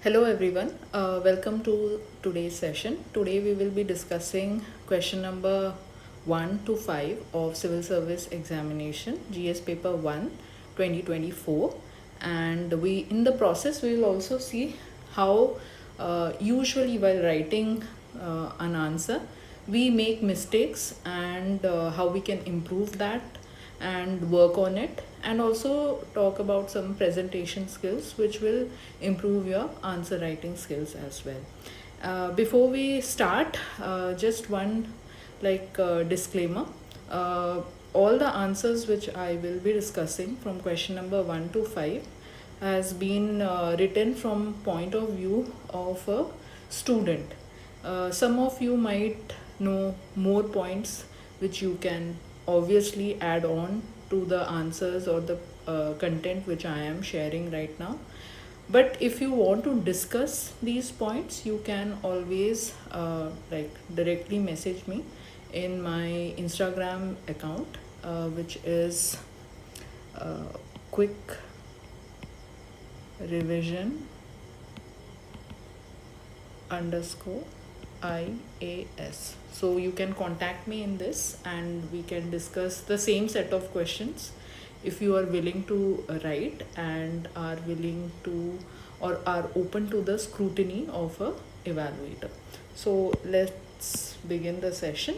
Hello everyone, welcome to today's session. Today we will be discussing question number 1 to 5 of Civil Service Examination GS paper 1 2024, and we in the process we will also see how usually while writing an answer we make mistakes and how we can improve that and work on it, and also talk about some presentation skills which will improve your answer writing skills as well. Before we start, just one disclaimer. All the answers which I will be discussing from question number 1 to 5 has been written from point of view of a student. Some of you might know more points which you can obviously add on to the answers or the content which I am sharing right now. But if you want to discuss these points, you can always directly message me in my Instagram account, which is quick revision underscore IAS. So you can contact me in this and we can discuss the same set of questions if you are willing to write and are willing to or are open to the scrutiny of a evaluator. So let's begin the session.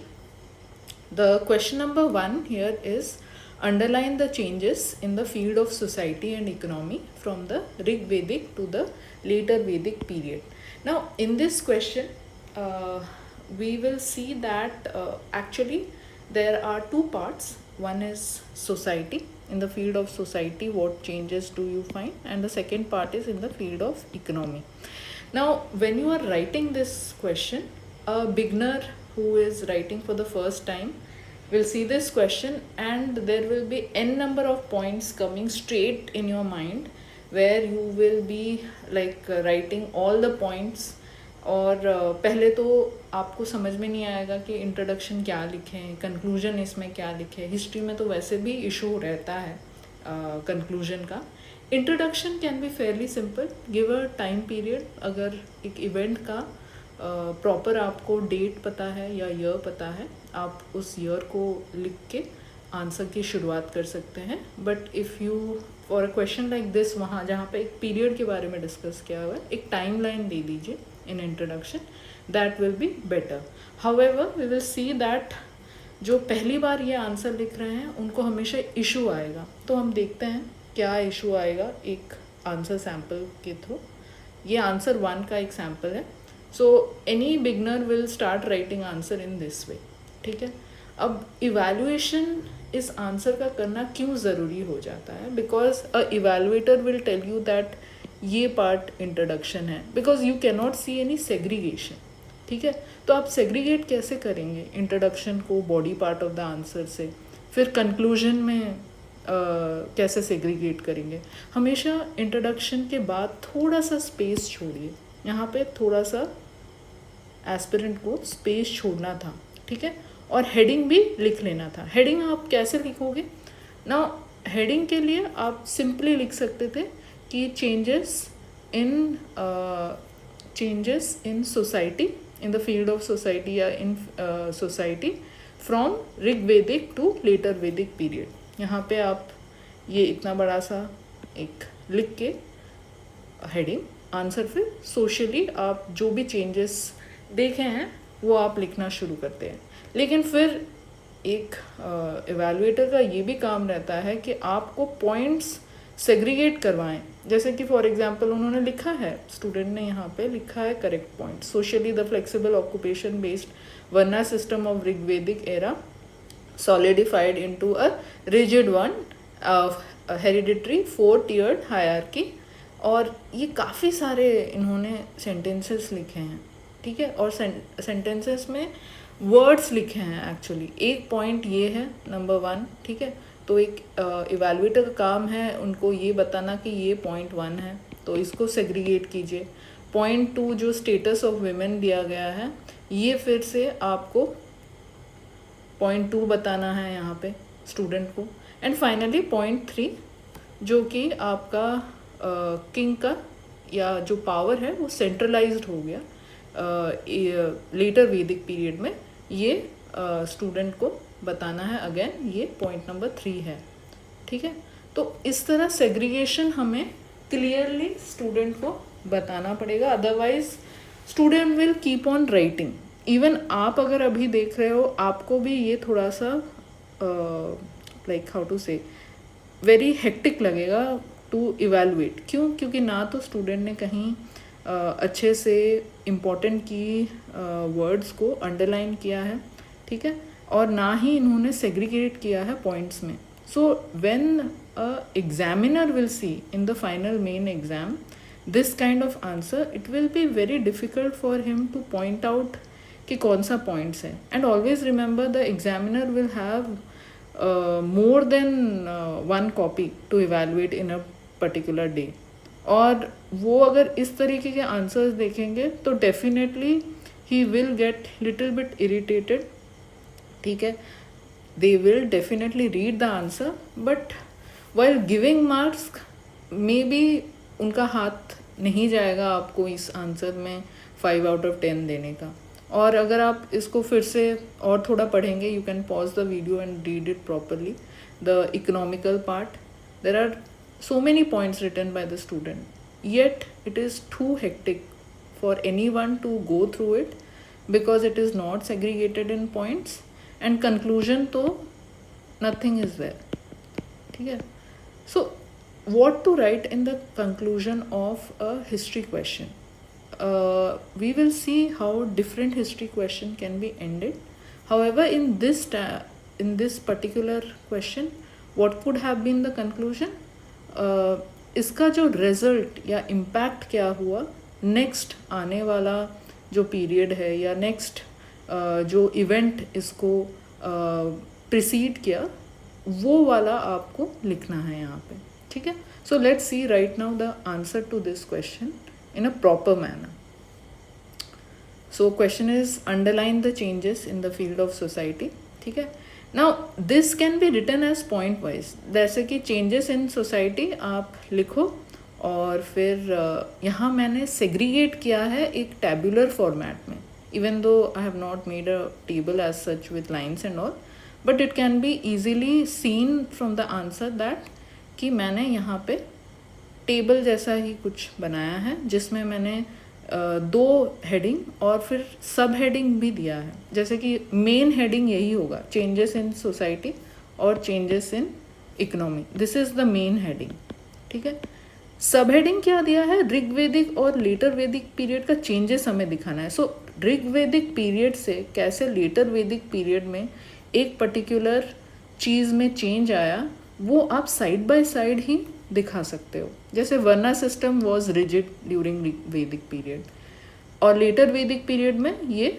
The question number 1 here is: underline the changes in the field of society and economy from the Rig Vedic to the later Vedic period. Now in this question we will see that actually there are two parts. One is society. In the field of society, what changes do you find? And the second part is in the field of economy. Now when you are writing this question, a beginner who is writing for the first time will see this question and there will be n number of points coming straight in your mind where you will be writing all the points. और पहले तो आपको समझ में नहीं आएगा कि introduction क्या लिखें, कंक्लूजन इसमें क्या लिखें. हिस्ट्री में तो वैसे भी इशू रहता है कंक्लूजन का. Introduction can be Fairlie simple. Give a time period. अगर एक इवेंट का प्रॉपर आपको डेट पता है या ईयर पता है, आप उस ईयर को लिख के आंसर की शुरुआत कर सकते हैं. But if you for a question like this, वहाँ जहाँ पे एक पीरियड के बारे में डिस्कस किया हुआ है, एक टाइम लाइन दे दीजिए in introduction. That will be better. However, we will see that जो पहली बार ये आंसर लिख रहे हैं उनको हमेशा इशू आएगा. तो हम देखते हैं क्या इशू आएगा एक आंसर सैम्पल के थ्रू. ये आंसर 1 का एक सैम्पल है. So any beginner will start writing answer in this वे. ठीक है. अब इवैल्यूएशन इस आंसर का करना क्यों ज़रूरी हो जाता है? Because a evaluator will tell you that ये पार्ट इंट्रोडक्शन है, because you can not see any segregation. ठीक है. तो आप सेग्रीगेट कैसे करेंगे इंट्रोडक्शन को body part of the answer से? फिर कंक्लूजन में कैसे सेग्रीगेट करेंगे? हमेशा इंट्रोडक्शन के बाद थोड़ा सा स्पेस छोड़िए. यहाँ पे थोड़ा सा एस्पिरेंट को स्पेस छोड़ना था. ठीक है. और हेडिंग भी लिख लेना था. हेडिंग आप कैसे लिखोगे ना? हेडिंग के लिए आप सिंपली लिख सकते थे कि changes in society, in the field of society या इन सोसाइटी फ्रॉम ऋग वैदिक टू लेटर वैदिक पीरियड. यहाँ पे आप ये इतना बड़ा सा एक लिख के हेडिंग आंसर, फिर सोशली आप जो भी चेंजेस देखे हैं वो आप लिखना शुरू करते हैं. लेकिन फिर एक इवैल्यूएटर का ये भी काम रहता है कि आपको पॉइंट्स सेग्रीगेट करवाएं. जैसे कि फॉर एग्जांपल उन्होंने लिखा है, स्टूडेंट ने यहाँ पे लिखा है correct point: socially the flexible occupation based varna system of Rigvedic era solidified into a rigid one hereditary 4-tiered hierarchy. और ये काफ़ी सारे इन्होंने सेंटेंसेस लिखे हैं. ठीक है. और सेंटेंसेस में वर्ड्स लिखे हैं एक्चुअली. एक पॉइंट ये है नंबर 1. ठीक है. तो एक इवैल्यूएटर का काम है उनको ये बताना कि ये पॉइंट 1 है, तो इसको सेग्रीगेट कीजिए. पॉइंट 2 जो स्टेटस ऑफ विमेन दिया गया है, ये फिर से आपको पॉइंट 2 बताना है यहाँ पे स्टूडेंट को. एंड फाइनली पॉइंट 3 जो कि आपका किंग का या जो पावर है वो सेंट्रलाइज्ड हो गया लेटर वैदिक पीरियड में, ये स्टूडेंट को बताना है। अगेन ये पॉइंट नंबर 3 है, ठीक है। तो इस तरह सेग्रीगेशन हमें क्लियरली स्टूडेंट को बताना पड़ेगा, otherwise student will keep on writing. Even आप अगर अभी देख रहे हो, आपको भी ये थोड़ा सा लाइक हाउ टू से वेरी हेक्टिक लगेगा टू इवेलुएट। क्यों? क्योंकि ना तो स्टूडेंट ने कहीं अच्छे से इम्पोर्टेंट की वर्ड्स को अंडरलाइन किया है, ठीक है, और ना ही इन्होंने सेग्रीगेट किया है पॉइंट्स में। So when a examiner will see in the final main exam this kind of answer, it will be very difficult for him two point out कि कौन सा पॉइंट्स है। And always remember the examiner will have more than one copy to evaluate in a particular day। और वो अगर इस तरीके के आंसर्स देखेंगे तो definitely he will get little bit irritated, ठीक है। They will definitely read the answer, but while giving marks may be उनका हाथ नहीं जाएगा आपको इस आंसर में 5 out of 10 देने का। और अगर आप इसको फिर से और थोड़ा पढ़ेंगे, you can pause the video and read it properly. The economical part, there are so many points written by the student, yet it is too hectic for anyone to go through it because it is not segregated in points, and conclusion तो nothing is there, ठीक है। So what to write in the conclusion of a history question? We will see how different history question can be ended. However, in this particular question, what could have been the conclusion? इसका जो result या impact क्या हुआ next आने वाला जो period है या नेक्स्ट जो इवेंट इसको प्रिसीड किया, वो वाला आपको लिखना है यहाँ पे, ठीक है। So let's see right now the answer to this question in a proper manner. So question is underline the changes in the field of society, ठीक है। Now this can be written as point wise, जैसे कि changes in society आप लिखो और फिर यहाँ मैंने segregate किया है एक tabular format में, even though I have not made a table as such with lines and all, but it can be easily seen from the answer that कि मैंने यहाँ पे टेबल जैसा ही कुछ बनाया है जिसमें मैंने 2 हेडिंग और फिर सब हेडिंग भी दिया है। जैसे कि मेन हेडिंग यही होगा, चेंजेस इन सोसाइटी और changes in economy, this is the main heading, ठीक है। सब हेडिंग क्या दिया है? ऋग्वेदिक और लेटर वैदिक पीरियड का चेंजेस हमें दिखाना है। सो ऋग्वेदिक पीरियड से कैसे लेटर वैदिक पीरियड में एक पर्टिकुलर चीज़ में चेंज आया, वो आप साइड बाय साइड ही दिखा सकते हो। जैसे वर्ना सिस्टम वॉज रिजिड ड्यूरिंग वैदिक पीरियड और लेटर वैदिक पीरियड में ये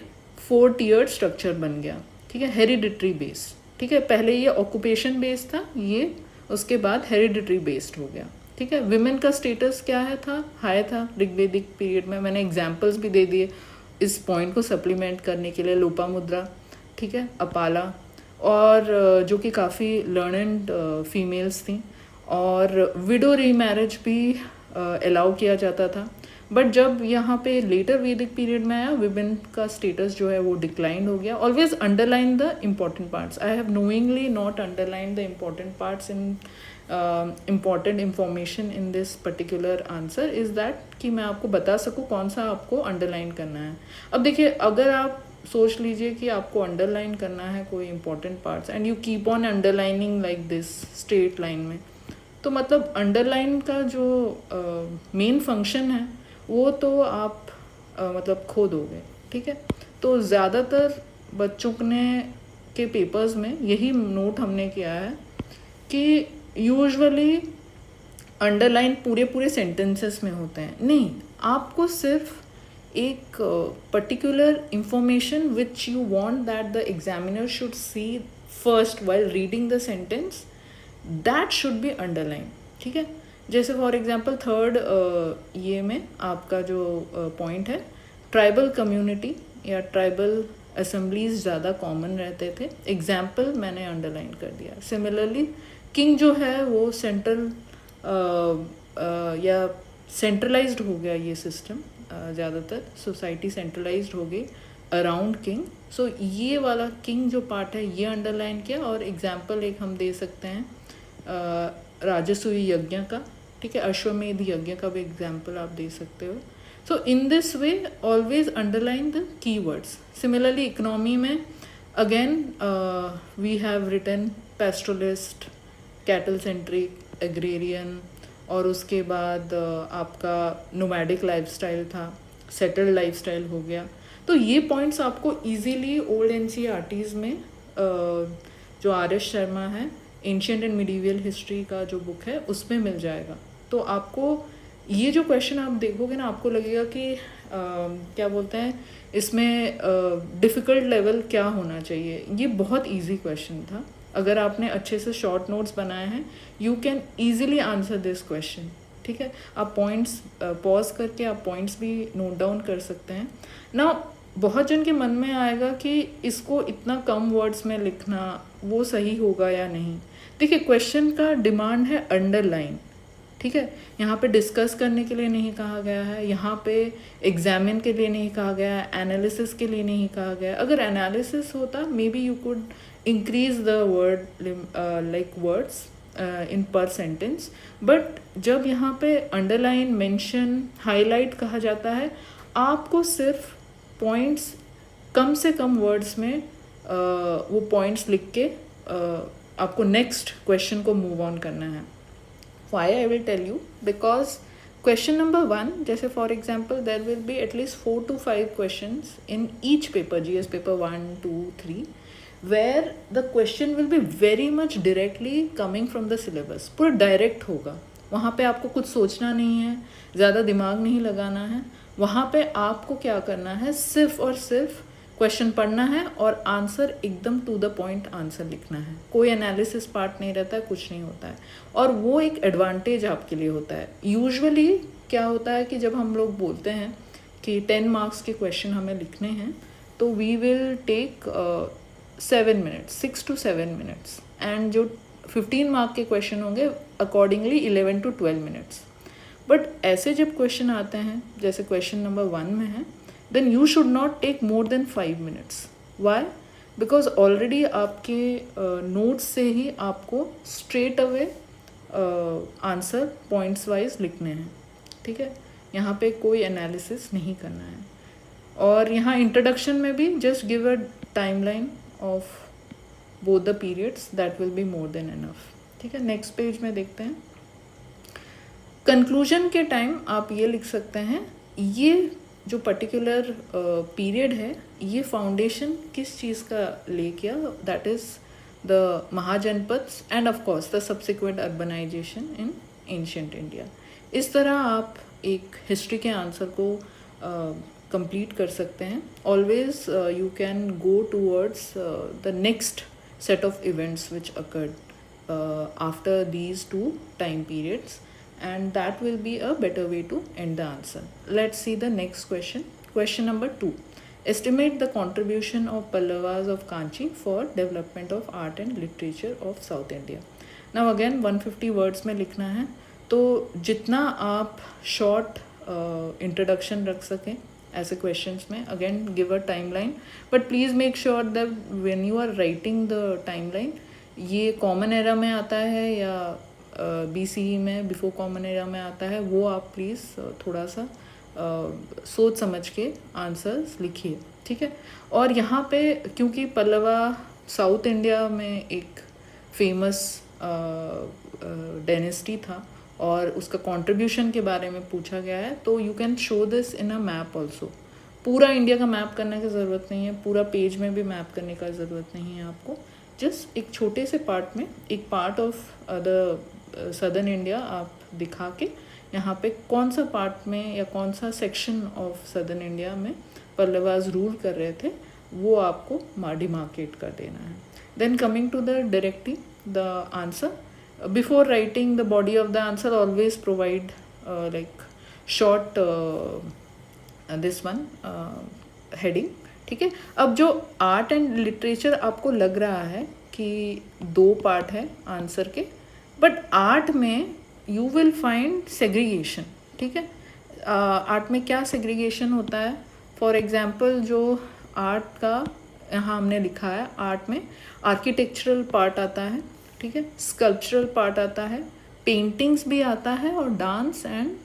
4 tiered स्ट्रक्चर बन गया, ठीक है, हेरिडिटरी बेस्ड, ठीक है। पहले ये ऑक्यूपेशन बेस्ड था, ये उसके बाद हेरिडिटरी बेस्ड हो गया, ठीक है। विमेन का स्टेटस क्या है था? हाई था ऋग्वेदिक पीरियड में। मैंने एग्जाम्पल्स भी दे दिए इस पॉइंट को सप्लीमेंट करने के लिए, लोपामुद्रा, ठीक है, अपाला, और जो कि काफ़ी लर्नेड फीमेल्स थी, और विडो रीमैरिज भी अलाउ किया जाता था। बट जब यहाँ पे लेटर वैदिक पीरियड में आया, विमेन का स्टेटस जो है वो डिक्लाइन हो गया। Always underline the important parts. I have knowingly not underline the important parts in important information in this particular answer is that कि मैं आपको बता सकूँ कौन सा आपको अंडरलाइन करना है। अब देखिए, अगर आप सोच लीजिए कि आपको अंडरलाइन करना है कोई important parts and you keep on underlining like this straight line में, तो मतलब अंडरलाइन का जो मेन फंक्शन है वो तो आप मतलब खो दोगे, ठीक है। तो ज़्यादातर बच्चों ने के पेपर्स में यही नोट हमने किया है कि यूजुअली अंडरलाइन पूरे पूरे सेंटेंसेस में होते हैं। नहीं, आपको सिर्फ एक particular information which you want that the examiner should see first while reading the sentence, that should be underline, ठीक है। जैसे फॉर एग्जांपल थर्ड ये में आपका जो पॉइंट है, ट्राइबल कम्युनिटी या ट्राइबल असेंबलीज ज़्यादा कॉमन रहते थे, एग्जाम्पल मैंने अंडरलाइन कर दिया। सिमिलरली किंग जो है वो सेंट्रल या सेंट्रलाइज्ड हो गया ये सिस्टम, ज़्यादातर सोसाइटी सेंट्रलाइज्ड हो गई अराउंड किंग। सो ये वाला किंग जो पार्ट है ये अंडरलाइन किया। और एग्जाम्पल एक हम दे सकते हैं राजसूय यज्ञ का, ठीक है, अश्वमेध यज्ञ का भी एग्जाम्पल आप दे सकते हो। So in this way always underline the keywords. Similarly economy में again we have written pastoralist, cattle centric, agrarian, और उसके बाद आपका नोमैडिक लाइफस्टाइल था, सेटल्ड लाइफस्टाइल हो गया। तो ये पॉइंट्स आपको इजीली ओल्ड एनसीईआरटीज़ में जो आर एस शर्मा है, एंशियंट एंड मिडीवियल हिस्ट्री का जो बुक है उसमें मिल जाएगा। तो आपको ये जो क्वेश्चन आप देखोगे ना, आपको लगेगा कि क्या बोलते हैं इसमें डिफ़िकल्ट लेवल क्या होना चाहिए। ये बहुत इजी क्वेश्चन था। अगर आपने अच्छे से शॉर्ट नोट्स बनाए हैं, you can easily answer this question, ठीक है। आप पॉइंट्स पॉज करके आप पॉइंट्स भी नोट डाउन कर सकते हैं ना। बहुत जन के मन में आएगा कि इसको इतना कम वर्ड्स में लिखना वो सही होगा या नहीं। देखिए, क्वेश्चन का डिमांड है अंडरलाइन, ठीक है। यहाँ पे डिस्कस करने के लिए नहीं कहा गया है, यहाँ पे एग्जामिन के लिए नहीं कहा गया है, एनालिसिस के लिए नहीं कहा गया है। अगर एनालिसिस होता may be you could increase the word like words in पर सेंटेंस, बट जब यहाँ पे अंडरलाइन, मेंशन, हाईलाइट कहा जाता है, आपको सिर्फ पॉइंट्स कम से कम वर्ड्स में वो पॉइंट्स लिख के आपको नेक्स्ट क्वेश्चन को मूव ऑन करना है। Why I will tell you, because question number 1, जैसे for example there will be at least 4 to 5 questions in each paper, GS paper 1, 2, 3, where the question will be very much directly coming from the syllabus, पूरा direct होगा। वहाँ पे आपको कुछ सोचना नहीं है, ज़्यादा दिमाग नहीं लगाना है। वहाँ पे आपको क्या करना है, सिर्फ और सिर्फ क्वेश्चन पढ़ना है और आंसर एकदम टू द पॉइंट आंसर लिखना है। कोई एनालिसिस पार्ट नहीं रहता है, कुछ नहीं होता है, और वो एक एडवांटेज आपके लिए होता है। यूजुअली क्या होता है कि जब हम लोग बोलते हैं कि 10 मार्क्स के क्वेश्चन हमें लिखने हैं, तो we will take 7 minutes, 6 to 7 minutes, and जो 15 मार्क के क्वेश्चन होंगे अकॉर्डिंगली 11 to 12 मिनट्स। बट ऐसे जब क्वेश्चन आते हैं, जैसे क्वेश्चन नंबर 1 में है, then you should not take more than 5 minutes. Why? Because already आपके नोट्स से ही आपको straight away answer points wise लिखने हैं, ठीक है। यहाँ पे कोई एनालिसिस नहीं करना है। और यहाँ इंट्रोडक्शन में भी just give a timeline of both the periods, that will be more than enough, ठीक है। नेक्स्ट पेज में देखते हैं। कंक्लूजन के टाइम आप ये लिख सकते हैं, ये जो पर्टिकुलर पीरियड है ये फाउंडेशन किस चीज़ का ले किया, that is the Mahajanapadas and of course the subsequent urbanisation in ancient India. इस तरह आप एक हिस्ट्री के आंसर को कंप्लीट कर सकते हैं। Always you can go towards the next set of events which occurred after these 2 time periods, and that will be a better way to end the answer. Let's see the next question. Question number 2. Estimate the contribution of Pallavas of Kanchi for development of art and literature of South India. Now again 150 words में लिखना है, तो जितना आप short introduction रख सकें ऐसे questions में, again give a timeline, but please make sure that when you are writing the timeline ये कॉमन एरा में आता है या BCE में बिफोर कॉमन एरा में आता है, वो आप प्लीज़ थोड़ा सा सोच समझ के आंसर्स लिखिए, ठीक है। और यहाँ पे क्योंकि पल्लवा साउथ इंडिया में एक फेमस डायनेस्टी था और उसका कंट्रीब्यूशन के बारे में पूछा गया है, तो you can show this in a map also. पूरा इंडिया का मैप करने की ज़रूरत नहीं है, पूरा पेज में भी मैप करने का ज़रूरत नहीं है आपको। जस्ट एक छोटे से पार्ट में, एक part of the southern India आप दिखा के यहाँ पे कौन सा पार्ट में या कौन सा सेक्शन ऑफ सदर्न इंडिया में पल्लवाज रूल कर रहे थे वो आपको डिमार्केट कर देना है। Then coming to the directly the answer, before writing the body of the answer always provide like short this one heading, ठीक है। अब जो आर्ट एंड लिटरेचर आपको लग रहा है कि 2 पार्ट है आंसर के, बट आर्ट में यू विल फाइंड सेग्रीगेशन, ठीक है। आर्ट में क्या सेग्रीगेशन होता है, फॉर एग्जांपल जो आर्ट का यहाँ हमने लिखा है, आर्ट में आर्किटेक्चरल पार्ट आता है, ठीक है, स्कल्पचरल पार्ट आता है, पेंटिंग्स भी आता है और डांस एंड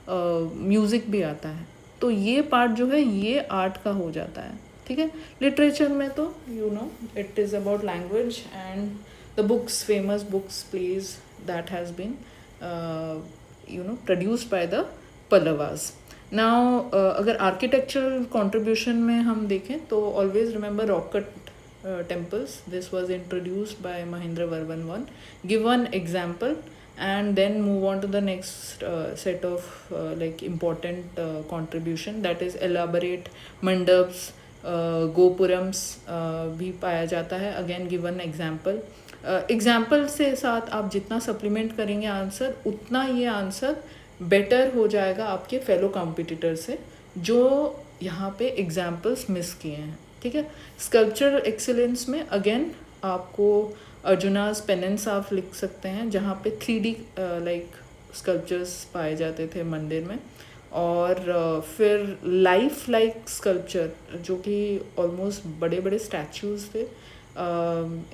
म्यूज़िक भी आता है। तो ये पार्ट जो है ये आर्ट का हो जाता है, ठीक है। लिटरेचर में तो you know it is about language and the books, famous books, plays that has been produced by the Pallavas. Now अगर आर्किटेक्चरल कंट्रीब्यूशन में हम देखें तो always remember rock cut temples. This was introduced by Mahendra Varman I. Give one example and then move on to the next set of like important contribution, that is elaborate mandaps, gopurams भी पाया जाता है. Again given example, example से साथ आप जितना supplement करेंगे answer, उतना ये आंसर बेटर हो जाएगा आपके फेलो कॉम्पिटिटर से जो यहाँ पे एग्जाम्पल्स मिस किए हैं, ठीक है. स्कल्पचरल एक्सीलेंस में अगेन आपको अर्जुनास पेनेंस आप लिख सकते हैं, जहाँ पे 3D लाइक स्कल्पचर्स पाए जाते थे मंदिर में. और फिर लाइफ लाइक स्कल्पचर जो कि ऑलमोस्ट बड़े बड़े स्टैचूज थे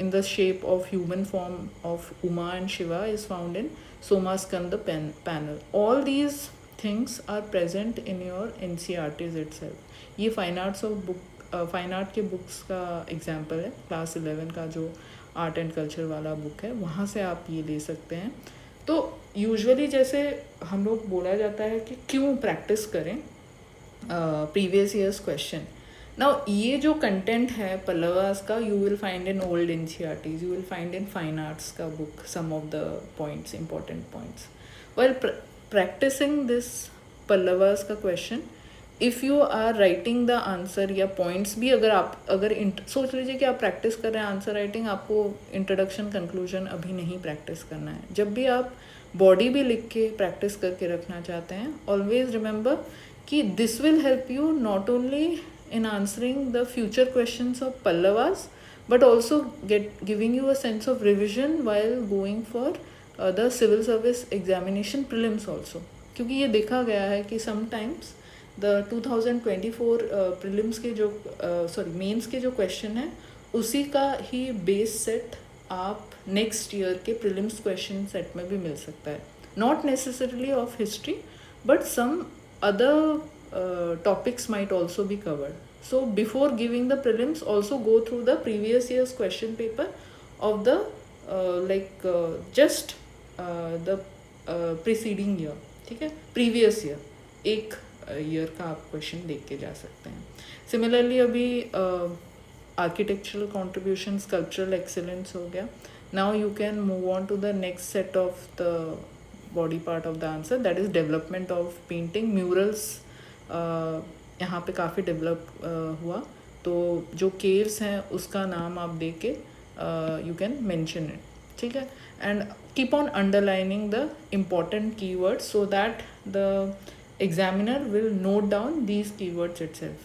in the shape of human form of Uma and Shiva is found in Somaskanda panel. All these things are present in your NCERTs itself. ये fine arts of book, fine art के books का example है. Class 11 का जो art and culture वाला book है वहाँ से आप ये ले सकते हैं. तो यूजुअली जैसे हम लोग बोला जाता है कि क्यों प्रैक्टिस करें प्रीवियस ईयर्स क्वेश्चन. नाउ ये जो कंटेंट है पल्लवास का you will find in old NCERTs, you will find in fine arts का book some of the points, important points. Well practicing this Pallavas का question, if you are writing the answer या points भी अगर सोच लीजिए कि आप प्रैक्टिस कर रहे हैं आंसर राइटिंग, आपको इंट्रोडक्शन कंक्लूजन अभी नहीं प्रैक्टिस करना है. जब भी आप बॉडी भी लिख के प्रैक्टिस करके रखना चाहते हैं, ऑलवेज रिमेंबर कि this will help you not only in answering the future questions of Pallavas, but also giving you a sense of revision while going for the civil service examination prelims also. क्योंकि ये देखा गया है कि sometimes the 2024 prelims के जो mains के जो क्वेश्चन है उसी का ही बेस सेट आप नेक्स्ट ईयर के प्रिलिम्स क्वेश्चन सेट में भी मिल सकता है. Not necessarily of history but some other topics might also be covered. So before giving the prelims, also go through the previous year's question paper of the just the preceding year. ठीक है, previous year एक year का आप question देख के जा सकते हैं. सिमिलरली अभी आर्किटेक्चरल कॉन्ट्रीब्यूशन, स्कल्पचरल एक्सीलेंस हो गया. Now you can move on to the next set of the body part of the answer, that is development of painting. Murals यहाँ पे काफ़ी डेवलप हुआ, तो जो केव्स हैं उसका नाम आप दे के यू कैन मेंशन इट, ठीक है. And keep on underlining the important keywords so that the examiner will note down these keywords itself.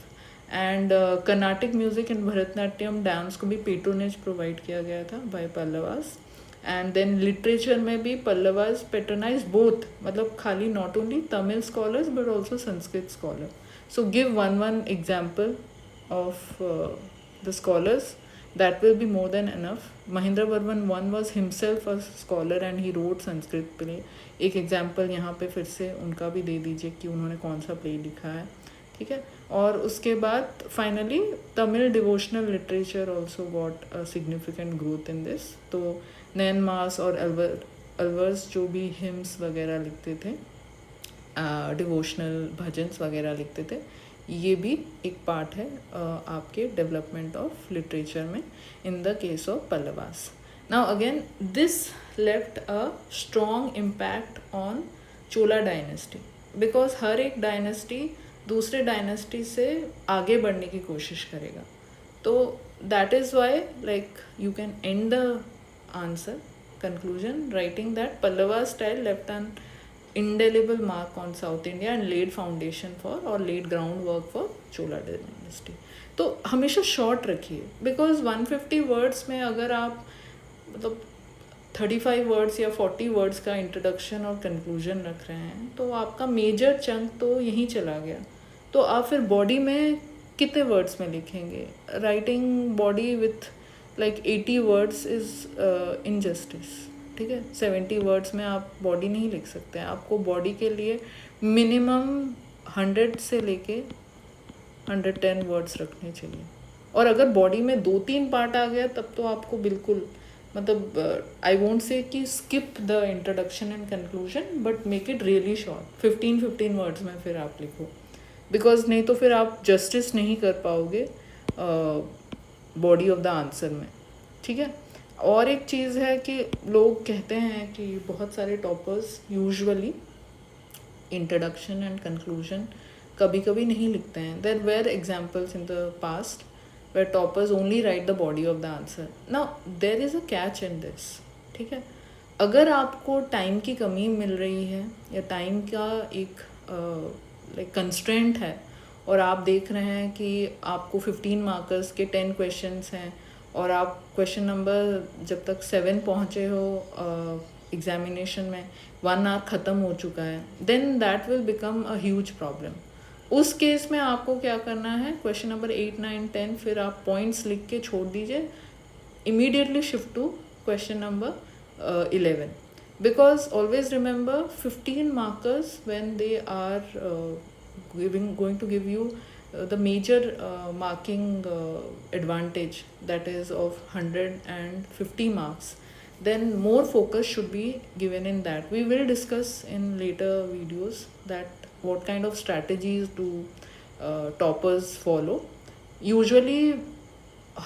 And Carnatic music and Bharatanatyam dance को भी पेट्रोनेज प्रोवाइड किया गया था by Pallavas. And then literature में भी Pallavas patronise both, मतलब खाली not only Tamil scholars but also Sanskrit scholar. So give one example of the scholars, that will be more than enough. Mahendra Varman one was himself a scholar and he wrote Sanskrit play. एक example यहाँ पे फिर से उनका भी दे दीजिए कि उन्होंने कौन सा प्ले लिखा है, ठीक है. और उसके बाद finally Tamil devotional literature also got a significant growth in this. तो नैन मास और अलवर्स जो भी हिम्स वगैरह लिखते थे, डिवोशनल भजन्स वगैरह लिखते थे, ये भी एक पार्ट है आपके डेवलपमेंट ऑफ लिटरेचर में in the case of Pallavas. Now again this left a strong impact on Chola dynasty, because हर एक डायनेस्टी दूसरे डायनेस्टी से आगे बढ़ने की कोशिश करेगा. तो that is why like you can end the answer conclusion writing that Pallava style left an indelible mark on South India and laid foundation for or laid groundwork for Chola dynasty. तो हमेशा short रखिए, because 150 words में अगर आप मतलब 35 words या 40 words का introduction और कंक्लूजन रख रहे हैं, तो आपका मेजर चंक तो यहीं चला गया। तो आप फिर बॉडी में कितने वर्ड्स में लिखेंगे? Writing body with like 80 words is injustice, ठीक है। 70 वर्ड्स में आप बॉडी नहीं लिख सकते हैं। आपको बॉडी के लिए मिनिमम 100 से लेके 110 वर्ड्स रखने चाहिए। और अगर बॉडी में 2-3 पार्ट आ गया तब तो आपको बिल्कुल, मतलब आई वोंट से कि skip the introduction and conclusion, but make it really short, 15 words में फिर आप लिखो, बिकॉज नहीं तो फिर आप जस्टिस नहीं कर पाओगे बॉडी ऑफ द आंसर में, ठीक है। और एक चीज़ है कि लोग कहते हैं कि बहुत सारे toppers usually introduction and conclusion कभी कभी नहीं लिखते हैं। There were examples in the past where toppers only write the body of the answer. Now there is a catch in this, ठीक है। अगर आपको टाइम की कमी मिल रही है या टाइम का एक लाइक कंस्ट्रेंट है और आप देख रहे हैं कि आपको 15 मार्कर्स के 10 क्वेश्चंस हैं और आप क्वेश्चन नंबर जब तक 7 पहुँचे हो एग्जामिनेशन में 1 आवर ख़त्म हो चुका है, then that will become a huge problem. उस केस में आपको क्या करना है, क्वेश्चन नंबर 8, 9, 10 फिर आप पॉइंट्स लिख के छोड़ दीजिए, immediately shift to question number 11, because always remember 15 markers when they are going to give you the major marking advantage, that is of 150 marks, then more focus should be given in that. We will discuss in later videos that what kind of strategies do toppers follow. Usually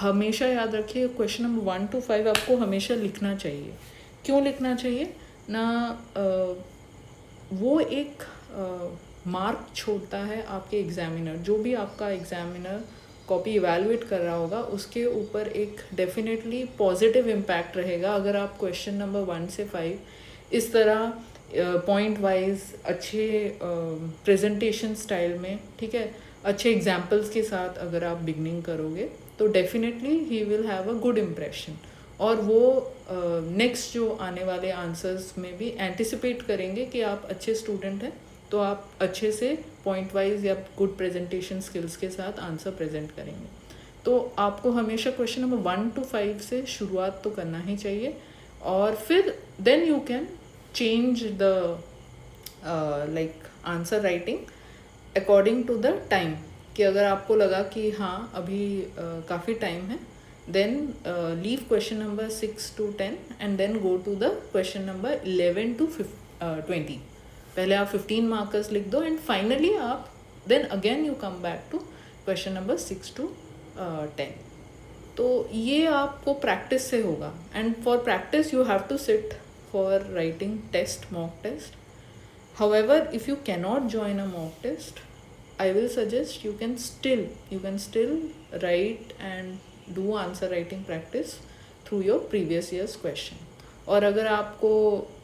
हमेशा याद रखिए question number 1 to 5 आपको हमेशा लिखना चाहिए। क्यों लिखना चाहिए ना, वो एक मार्क छोड़ता है आपके एग्जामिनर, जो भी आपका एग्जामिनर कॉपी इवैल्यूएट कर रहा होगा उसके ऊपर एक डेफिनेटली पॉजिटिव इम्पैक्ट रहेगा अगर आप क्वेश्चन नंबर 1 से 5 इस तरह पॉइंट वाइज अच्छे प्रेजेंटेशन स्टाइल में, ठीक है, अच्छे एग्जाम्पल्स के साथ अगर आप बिगनिंग करोगे तो definitely he will have a good impression, और वो नेक्स्ट जो आने वाले आंसर्स में भी एंटिसिपेट करेंगे कि आप अच्छे स्टूडेंट हैं, तो आप अच्छे से पॉइंट वाइज या गुड प्रेजेंटेशन स्किल्स के साथ आंसर प्रेजेंट करेंगे। तो आपको हमेशा क्वेश्चन नंबर 1 to 5 से शुरुआत तो करना ही चाहिए, और फिर then you can change the like answer writing according to the time, कि अगर आपको लगा कि हाँ अभी काफ़ी टाइम है, then leave question number 6 to 10 and then go to the question number 11 to 20। पहले आप 15 मार्कर्स लिख दो एंड फाइनली आप then again you come back to question number 6 to 10। तो ये आपको प्रैक्टिस से होगा, and for practice you have to sit for writing test, mock test. However, if you cannot join a mock test, I will suggest you can still write and do answer writing practice through your previous year's question. और अगर आपको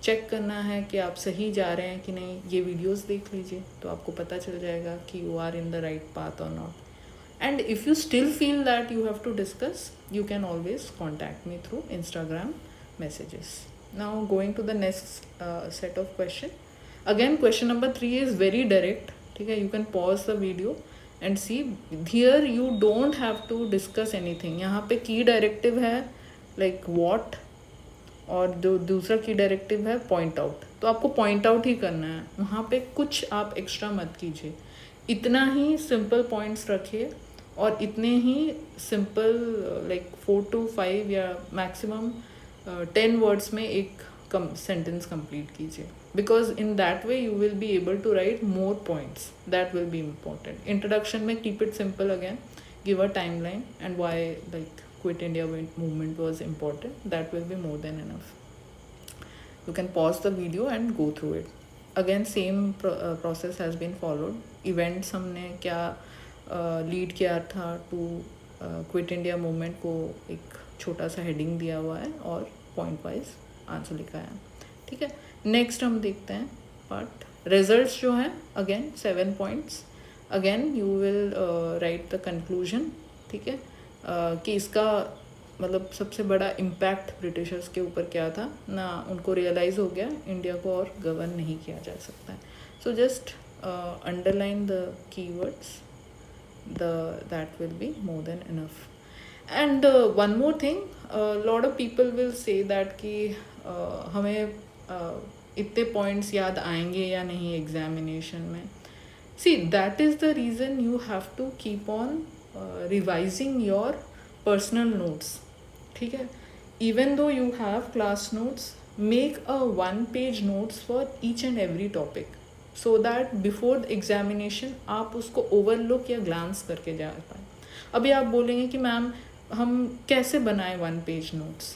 check करना है कि आप सही जा रहे हैं कि नहीं, ये वीडियोस देख लीजिए तो आपको पता चल जाएगा कि you are in the right path or not. And if you still feel that you have to discuss, you can always contact me through Instagram messages. Now going to the next set of question. Again question number 3 is very direct, ठीक है, you can pause the video and see. Here you don't have to discuss anything. यहाँ पे की directive है like what, और जो दूसरा की डायरेक्टिव है पॉइंट आउट, तो आपको पॉइंट आउट ही करना है, वहाँ पे कुछ आप एक्स्ट्रा मत कीजिए। इतना ही सिंपल पॉइंट्स रखिए और इतने ही सिंपल लाइक 4 to 5 या मैक्सिमम 10 वर्ड्स में एक सेंटेंस कंप्लीट कीजिए, because in that way you will be able to write more points, that will be important. Introduction में keep it simple again, give a timeline and why like Quit India movement was important. That will be more than enough. You can pause the video and go through it. Again same process has been followed. Events हमने क्या lead किया था to quit India movement को एक छोटा सा heading दिया हुआ है और पॉइंट वाइज आंसर लिखा है, ठीक है। नेक्स्ट हम देखते हैं पार्ट रिजल्ट्स जो हैं, again 7 points. Again you will write the conclusion, ठीक है, कि इसका मतलब सबसे बड़ा इम्पैक्ट ब्रिटिशर्स के ऊपर क्या था ना, उनको रियलाइज़ हो गया इंडिया को और गवर्न नहीं किया जा सकता है. So just underline the keywords, that will be more than enough. And one more thing, lot of people will say that कि हमें इतने पॉइंट्स याद आएंगे या नहीं एग्जामिनेशन में. See, that is the reason you have to keep on revising your personal notes. ठीक है, even though you have class notes, make a 1-page notes for each and every topic, so that before the examination आप उसको overlook या glance करके जा पाए. अभी आप बोलेंगे कि मैम हम कैसे बनाएं 1-page notes.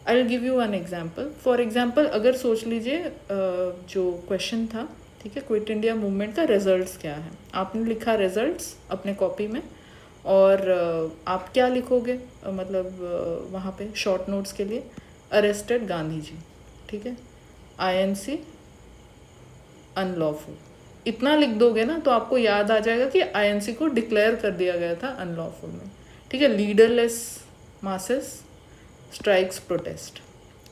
I will give you one example. For example अगर सोच लीजिए जो क्वेश्चन था, ठीक है, क्विट इंडिया मूवमेंट का रिजल्ट्स क्या है. आपने लिखा रिजल्ट्स अपने कॉपी में, और आप क्या लिखोगे मतलब वहाँ पे शॉर्ट नोट्स के लिए, अरेस्टेड गांधी जी, ठीक है, INC अनलॉफुल. इतना लिख दोगे ना तो आपको याद आ जाएगा कि INC को डिक्लेयर कर दिया गया था अनलॉफुल में. ठीक है, लीडरलेस मासेस स्ट्राइक्स प्रोटेस्ट.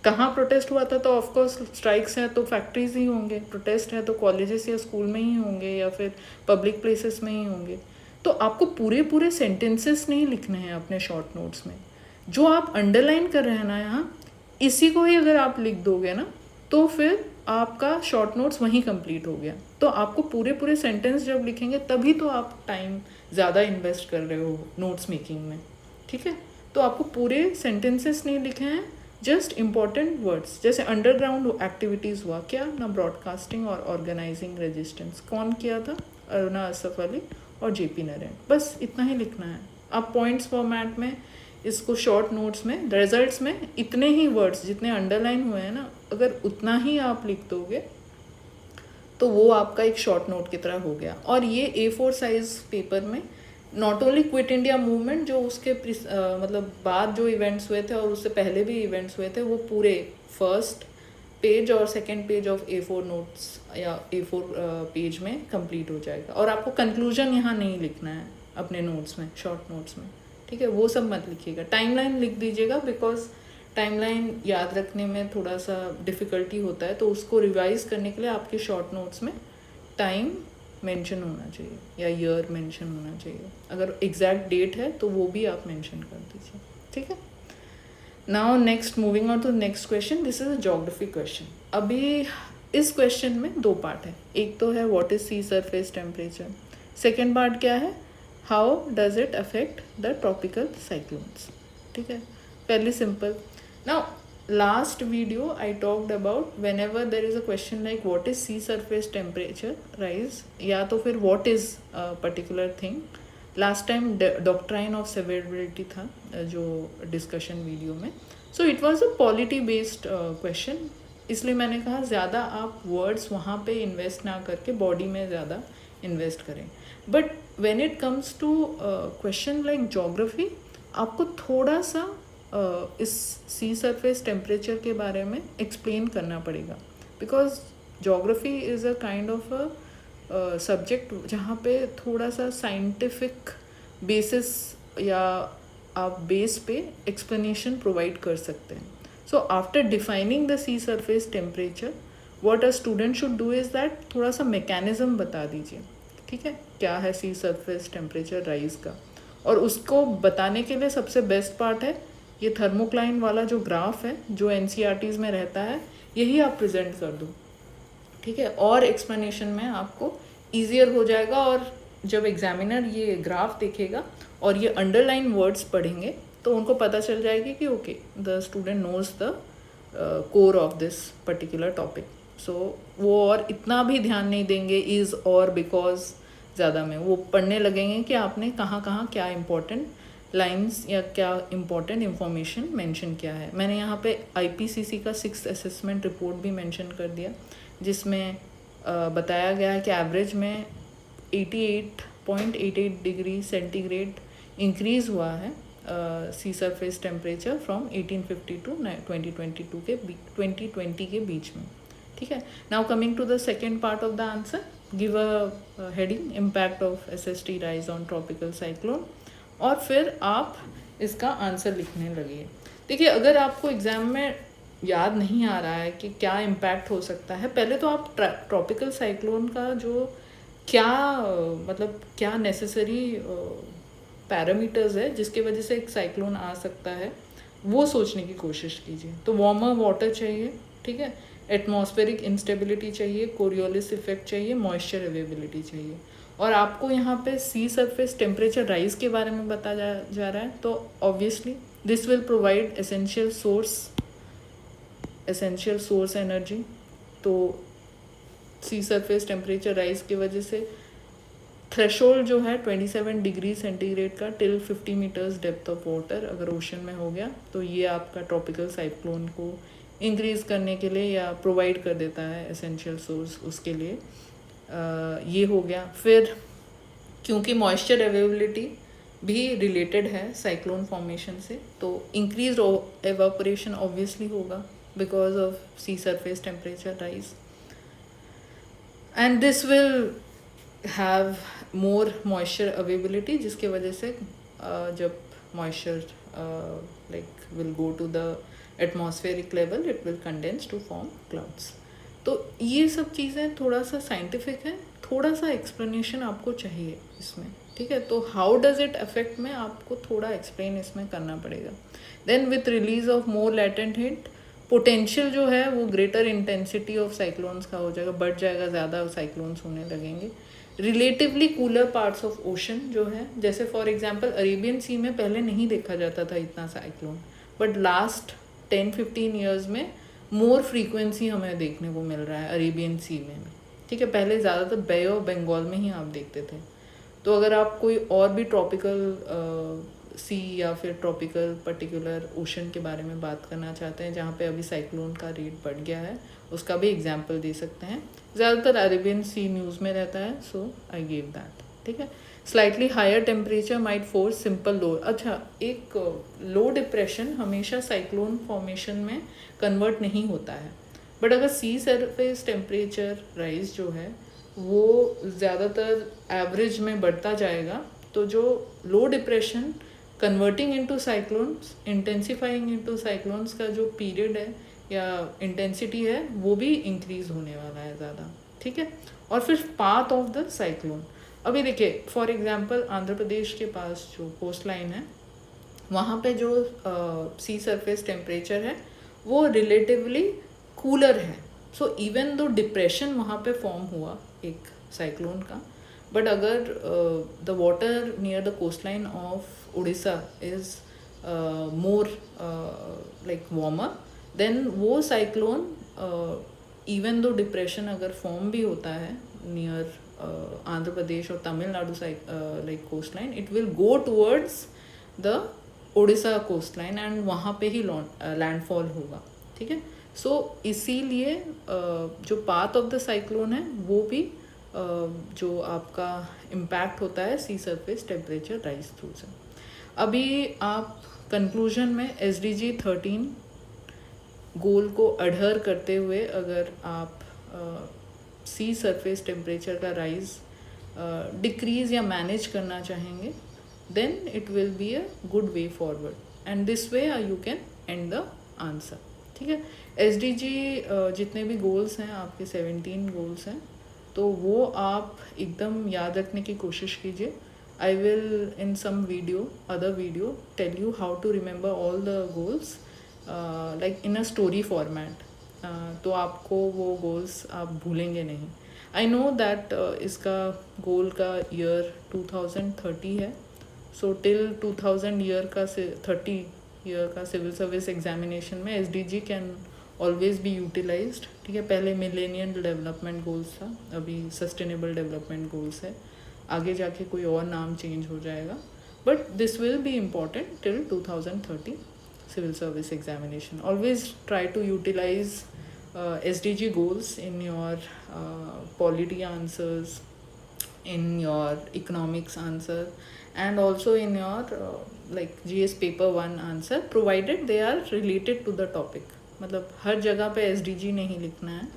कहाँ प्रोटेस्ट हुआ था, तो ऑफकोर्स स्ट्राइक्स हैं तो फैक्ट्रीज ही होंगे, प्रोटेस्ट है तो कॉलेजेस या स्कूल में ही होंगे या फिर पब्लिक प्लेसेस में ही होंगे. तो आपको पूरे सेंटेंसेस नहीं लिखने हैं अपने शॉर्ट नोट्स में. जो आप अंडरलाइन कर रहे हैं ना यहाँ, इसी को ही अगर आप लिख दोगे ना तो फिर आपका शॉर्ट नोट्स वहीं कंप्लीट हो गया. तो आपको पूरे सेंटेंस जब लिखेंगे तभी तो आप टाइम ज़्यादा इन्वेस्ट कर रहे हो नोट्स मेकिंग में. ठीक है, तो आपको पूरे सेंटेंसेस नहीं लिखे हैं, जस्ट इम्पॉर्टेंट वर्ड्स. जैसे अंडरग्राउंड एक्टिविटीज़ हुआ क्या ना, ब्रॉडकास्टिंग और ऑर्गेनाइजिंग रेजिस्टेंस कौन किया था, अरुणा असफ अली और JP नरेन. बस इतना ही लिखना है. आप पॉइंट्स फॉर्मेट में इसको शॉर्ट नोट्स में, रिजल्ट्स में इतने ही वर्ड्स जितने अंडरलाइन हुए हैं ना, अगर उतना ही आप लिख दोगे तो वो आपका एक शॉर्ट नोट की तरह हो गया. और ये A4 साइज पेपर में not only quit India movement, जो उसके मतलब बाद जो इवेंट्स हुए थे और उससे पहले भी इवेंट्स हुए थे, वो पूरे फर्स्ट पेज और second page of A4 notes या A4 पेज में कंप्लीट हो जाएगा. और आपको कंक्लूजन यहाँ नहीं लिखना है अपने नोट्स में, शॉर्ट नोट्स में. ठीक है, वो सब मत लिखिएगा. टाइमलाइन लिख दीजिएगा, बिकॉज टाइमलाइन याद रखने में थोड़ा सा डिफ़िकल्टी होता है, तो उसको रिवाइज करने के लिए आपके शॉर्ट नोट्स में टाइम मेंशन होना चाहिए या ईयर मेंशन होना चाहिए. अगर एग्जैक्ट डेट है तो वो भी आप मेंशन कर दीजिए. ठीक है, now next, moving on to next question. This is a geography question. अभी इस क्वेश्चन में 2 पार्ट है. एक तो है what is sea surface temperature. Second part क्या है, how does it affect the tropical cyclones. ठीक है, fairly simple. Now last video I talked about whenever there is a question like what is sea surface temperature rise, या तो फिर what is a particular thing. Last time doctrine of severability था जो discussion video में. So it was a polity based question, इसलिए मैंने कहा ज़्यादा आप words वहाँ पे invest ना करके body में ज़्यादा invest करें. But when it comes to question like geography, आपको थोड़ा सा इस सी सरफेस टेम्परेचर के बारे में एक्सप्लेन करना पड़ेगा, because geography is a kind of a subject जहाँ पे थोड़ा सा साइंटिफिक बेसिस या आप बेस पे एक्सप्लेनेशन प्रोवाइड कर सकते हैं. So after defining the sea surface temperature, what a student should do is that थोड़ा सा मैकेनिज्म बता दीजिए. ठीक है, क्या है सी सरफेस टेम्परेचर राइज का. और उसको बताने के लिए सबसे बेस्ट पार्ट है ये थर्मोक्लाइन वाला जो ग्राफ है जो NCERTs में रहता है, यही आप प्रेजेंट कर दो. ठीक है, और एक्सप्लेनेशन में आपको ईजियर हो जाएगा. और जब एग्जामिनर ये ग्राफ देखेगा और ये अंडरलाइन वर्ड्स पढ़ेंगे तो उनको पता चल जाएगी कि okay the student knows the core of this particular topic. So वो और इतना भी ध्यान नहीं देंगे इज़ और बिकॉज ज़्यादा में, वो पढ़ने लगेंगे कि आपने कहाँ कहाँ क्या इम्पोर्टेंट लाइंस या क्या इम्पोर्टेंट इंफॉर्मेशन मेंशन किया है. मैंने यहाँ पे IPCC का 6th असेसमेंट रिपोर्ट भी मेंशन कर दिया, जिसमें बताया गया है कि एवरेज में 88.88 डिग्री सेंटीग्रेड इंक्रीज़ हुआ है sea surface temperature from 1850 to 2020 के बीच में. ठीक है, now coming to the second part of the answer, give a heading impact of SST rise on tropical cyclone, और फिर आप इसका आंसर लिखने लगिए. देखिए, अगर आपको एग्ज़ाम में याद नहीं आ रहा है कि क्या इम्पैक्ट हो सकता है, पहले तो आप ट्रॉपिकल साइक्लोन का जो क्या मतलब क्या नेसेसरी पैरामीटर्स है जिसके वजह से एक साइक्लोन आ सकता है, वो सोचने की कोशिश कीजिए। तो वार्मर वाटर चाहिए, ठीक है, एटमॉस्फेरिक इंस्टेबिलिटी चाहिए, कोरियोलिस इफेक्ट चाहिए, मॉइस्चर अवेलेबिलिटी चाहिए। और आपको यहाँ पे सी सरफेस टेम्परेचर राइज के बारे में बताया जा रहा है, तो obviously this will provide essential source energy. तो सी सरफेस टेम्परेचर राइज की वजह से थ्रेशोल्ड जो है 27 डिग्री सेंटीग्रेड का till 50 metres depth of water अगर ओशन में हो गया, तो ये आपका ट्रॉपिकल साइक्लोन को इंक्रीज करने के लिए या प्रोवाइड कर देता है एसेंशियल सोर्स उसके लिए। ये हो गया। फिर क्योंकि मॉइस्चर अवेलेबिलिटी भी रिलेटेड है साइक्लोन फॉर्मेशन से, तो इंक्रीज एवापोरेशन ऑब्वियसली होगा because of sea surface temperature rise, and this will have more moisture availability, जिसके वजह से जब moisture like will go to the atmospheric level, it will condense to form clouds. तो ये सब चीज़ें थोड़ा सा साइंटिफिक है, थोड़ा सा एक्सप्लेनेशन आपको चाहिए इसमें, ठीक है। तो हाउ डज इट अफेक्ट में आपको थोड़ा एक्सप्लेन इसमें करना पड़ेगा। Then with release of more latent heat, potential जो है वो ग्रेटर इंटेंसिटी ऑफ साइक्लोन्स का हो जाएगा, बढ़ जाएगा, ज़्यादा साइक्लोन्स होने लगेंगे। Relatively cooler parts of ocean जो है, जैसे फॉर एग्जांपल अरेबियन सी में पहले नहीं देखा जाता था इतना साइक्लोन, बट लास्ट 10-15 ईयर्स में मोर फ्रीक्वेंसी हमें देखने को मिल रहा है अरेबियन सी में, ठीक है। पहले ज़्यादातर बे ऑफ बंगाल में ही आप देखते थे। तो अगर आप कोई और भी ट्रॉपिकल सी या फिर ट्रॉपिकल पर्टिकुलर ओशन के बारे में बात करना चाहते हैं जहाँ पे अभी साइक्लोन का रेट बढ़ गया है, उसका भी एग्जांपल दे सकते हैं। ज़्यादातर अरेबियन सी न्यूज़ में रहता है, सो आई गिव दैट, ठीक है। Slightly higher temperature might force simple low. अच्छा, एक लो डिप्रेशन हमेशा साइक्लोन फॉर्मेशन में कन्वर्ट नहीं होता है, बट अगर सी सरफेस टेम्परेचर राइज जो है वो ज़्यादातर एवरेज में बढ़ता जाएगा, तो जो low depression converting into cyclones, intensifying into cyclones का जो पीरियड है या इंटेंसिटी है वो भी इंक्रीज होने वाला है ज़्यादा, ठीक है। और फिर पाथ ऑफ द साइक्लोन, अभी देखिए फॉर एग्जांपल आंध्र प्रदेश के पास जो कोस्ट लाइन है वहाँ पे जो सी सरफेस टेम्परेचर है वो रिलेटिवली कूलर है। सो इवन दो डिप्रेशन वहाँ पे फॉर्म हुआ एक साइक्लोन का, बट अगर the water near the coast line of Orissa is more like warmer, then वो साइक्लोन इवन दो डिप्रेशन अगर फॉर्म भी होता है नियर आंध्र प्रदेश और Tamil Nadu like coast line, it will go towards the Orissa coast line and वहाँ पे ही लैंडफॉल होगा, ठीक है। सो इसीलिए जो पाथ ऑफ द साइक्लोन है वो भी जो आपका इम्पैक्ट होता है sea surface temperature rise through से। अभी आप कंक्लूजन में SDG 13 गोल को अडहर करते हुए अगर आप सी सरफेस टेम्परेचर का राइज डिक्रीज या मैनेज करना चाहेंगे, then it will be a good way forward and this way you can end the answer, ठीक है। SDG जितने भी गोल्स हैं आपके 17 गोल्स हैं, तो वो आप एकदम याद रखने की कोशिश कीजिए। I will in some other video tell you how to remember all the goals like in a story format, तो आपको वो गोल्स आप भूलेंगे नहीं। आई नो दैट इसका गोल का ईयर 2030 है, सो टिल 2000 ईयर का 30 ईयर का सिविल सर्विस एग्जामिनेशन में SDG can always be utilised, ठीक है। पहले मिलेनियम डेवलपमेंट गोल्स था, अभी सस्टेनेबल डेवलपमेंट गोल्स है, आगे जाके कोई और नाम चेंज हो जाएगा, but this will be important till 2030 civil service examination. Always try to utilize SDG goals in your polity answers, in your economics answer, and also in your like GS paper 1 answer, provided they are related to the topic. मतलब हर जगह पे SDG नहीं लिखना है,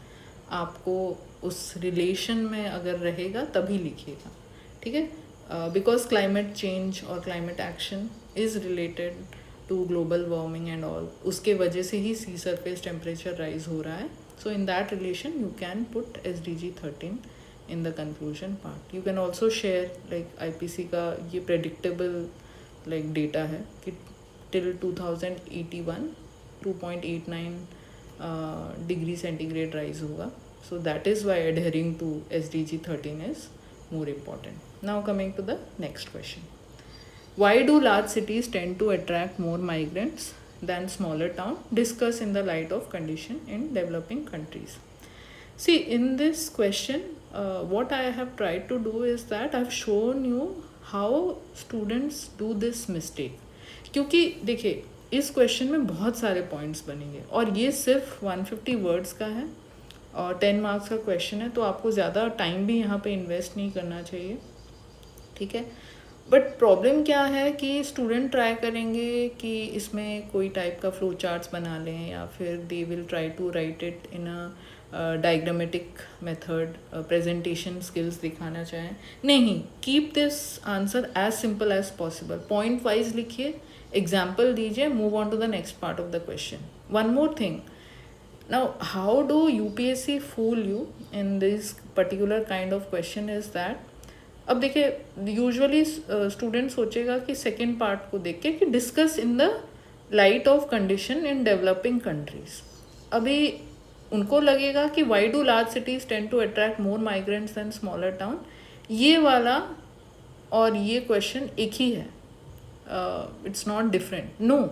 आपको उस relation में अगर रहेगा तभी लिखिएगा, ठीक है। बिकॉज क्लाइमेट चेंज और climate action is related to global warming and all, उसके वजह से ही सी सरफेस टेम्परेचर राइज हो रहा है. So in that relation you can put SDG 13 in the conclusion part. You can also share like IPC का ये predictable like data है कि till 2081 2.89 degree centigrade rise होगा. So that is why adhering to SDG 13 is more important. Now coming to the next question. Why do large cities tend to attract more migrants than smaller towns? Discuss in the light of condition in developing countries. See, in this question, what I have tried to do is that I've shown you how students do this mistake. क्योंकि देखिए इस question में बहुत सारे points बनेंगे और ये सिर्फ 150 वर्ड्स का है और 10 मार्क्स का क्वेश्चन है, तो आपको ज़्यादा टाइम भी यहाँ पे इन्वेस्ट नहीं करना चाहिए, ठीक है. बट प्रॉब्लम क्या है कि स्टूडेंट ट्राई करेंगे कि इसमें कोई टाइप का फ्लो चार्ट्स बना लें या फिर they will try to write it in a diagrammatic method, presentation skills दिखाना चाहें. नहीं, keep this answer as simple as possible. Point wise लिखिए, एग्जाम्पल दीजिए, move on to the next part of the question. One more thing, now how do UPSC fool you in this particular kind of question is that, अब देखिए usually student सोचेगा कि second part को देख के कि discuss in the light of condition in developing countries. अभी उनको लगेगा कि why do large cities tend to attract more migrants than smaller town. ये वाला और ये क्वेश्चन एक ही है, इट्स नॉट डिफरेंट. नो,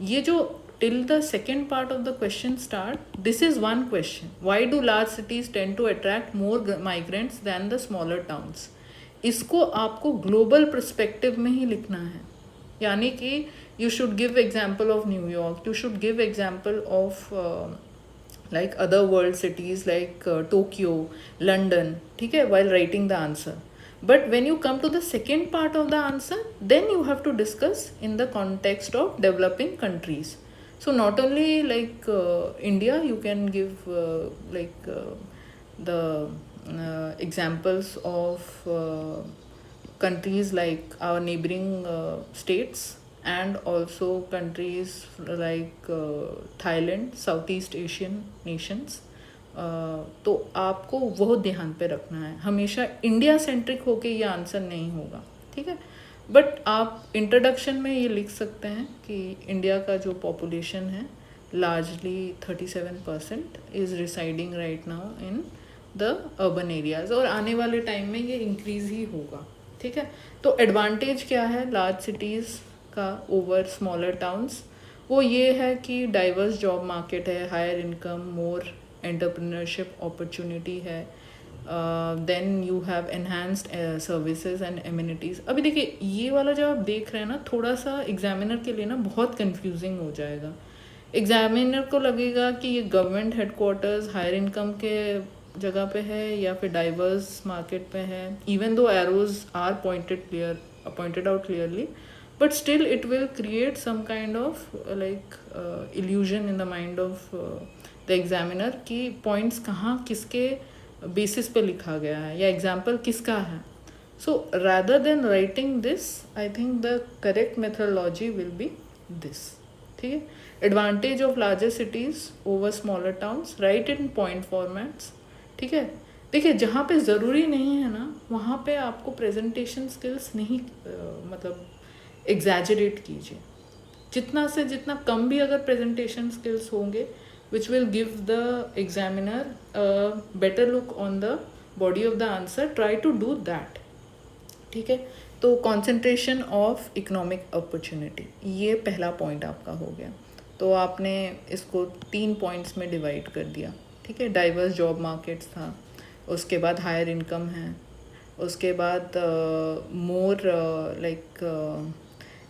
ये जो till the second part of the question start, this is one question. Why do large cities tend to attract more migrants than the smaller towns? इसको आपको ग्लोबल पर्सपेक्टिव में ही लिखना है. यानी कि you should give example of New York, you should give example of like other world cities like Tokyo, London, ठीक है, while writing the answer. But when you come to the second part of the answer, then you have to discuss in the context of developing countries. So not only like India, you can give the examples of countries like our neighboring states and also countries like Thailand, Southeast Asian nations. तो आपको वो ध्यान पे रखना है. हमेशा India centric होके ये आंसर नहीं होगा, ठीक है. बट आप इंट्रोडक्शन में ये लिख सकते हैं कि इंडिया का जो पॉपुलेशन है largely 37% is residing right now in the urban areas और आने वाले टाइम में ये इंक्रीज़ ही होगा, ठीक है. तो एडवांटेज क्या है लार्ज सिटीज़ का ओवर स्मॉलर टाउन्स? वो ये है कि डाइवर्स जॉब मार्केट है, higher income, more entrepreneurship opportunity है, then you have enhanced services and amenities. अभी देखिए ये वाला जब आप देख रहे हैं ना, थोड़ा सा एग्जामिनर के लिए ना बहुत कंफ्यूजिंग हो जाएगा. एग्जामिनर को लगेगा कि ये गवर्नमेंट हेडक्वार्टर्स हायर इनकम के जगह पे है या फिर डाइवर्स मार्केट पे है. Even though arrows are pointed out clearly, but still it will create some kind of illusion in the mind of the examiner कि points कहाँ किसके basis पे लिखा गया है या example किसका है. So rather than writing this, I think the correct methodology will be this, ठीक है. Advantage of larger cities over smaller towns, write it in point formats, ठीक है. देखिए जहाँ पे ज़रूरी नहीं है ना, वहाँ पे आपको presentation skills नहीं मतलब एग्जैजरेट कीजिए. जितना से जितना कम भी अगर प्रेजेंटेशन स्किल्स होंगे which will give the examiner better look on the body of the answer, try to do that, ठीक है. तो कॉन्सेंट्रेशन ऑफ इकोनॉमिक अपॉर्चुनिटी, ये पहला पॉइंट आपका हो गया. तो आपने इसको 3 पॉइंट्स में डिवाइड कर दिया, ठीक है. डाइवर्स जॉब मार्केट्स था, उसके बाद हायर इनकम है, उसके बाद मोर